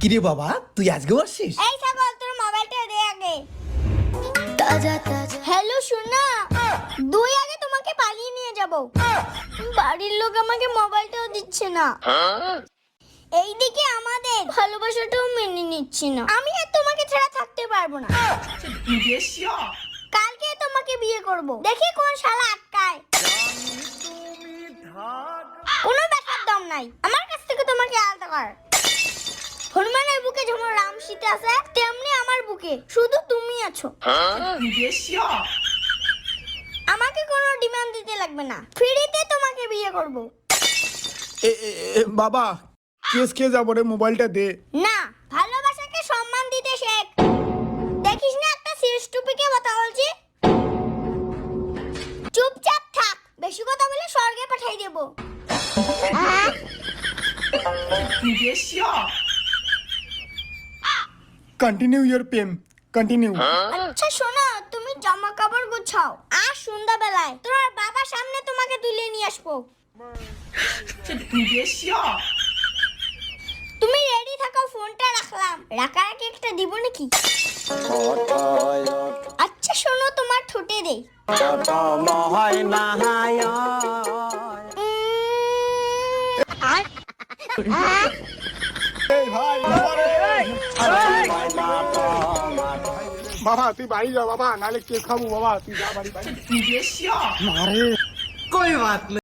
কিরে বাবা, তুই আজকে আসছিস? এই ছাগল, তোর মোবাইলটা দে আগে। হ্যালো সোনা, দুই আগে তোমাকে পালিয়ে নিয়ে যাব। বাড়ির লোক আমাকে মোবাইলটাও দিচ্ছে না। এইদিকে আমাদের ভালোবাসাটাও মেনে নিচ্ছি না। আমি আর তোমাকে ছাড়া থাকতে পারবো না। কালকে তোমাকে বিয়ে করব, দেখি কোন শালা আটকায়। কোনো ব্যাপার দম নাই আমার কাছ থেকে তোমাকে আলাদা কর। হনুমানের বুকে যেমন রাম সীতা আছে, তেমনি আমার বুকে শুধু তুমি আছো। আমাকে কোনো ডিমান্ড দিতে লাগবে না, ফ্রিতে তোমাকে বিয়ে করব। বাবা, কেস খেয়ে যাবো রে, মোবাইলটা দে। না, ভালোবাসাকে সম্মান দিতে শেখ। দেখিস না একটা সিরিয়াস টপিকে কথা বলছি। চুপচাপ থাক, বেশি কথা বলে স্বর্গে পাঠিয়ে দেব। কন্টিনিউ ইওর পেম, কন্টিনিউ। আচ্ছা শোনো, তুমি জামা কাপড় গুছাও, আর সন্ধ্যাবেলায় তোমার বাবার সামনে তোমাকে তুলে নিয়ে আসবো। তুমি রেডি থাকো, ফোনটা রাখলাম। রাখারাখি একটা দিব নাকি? আচ্ছা শোনো, তোমার ঠোঁটে দেই। এই ভাই, বাবা তুই বাড়ি যা বাবা, নাহলে কেস খাবো বাবা। তুই যা বাড়ি, বাড়ি। মারে कोई बात नहीं।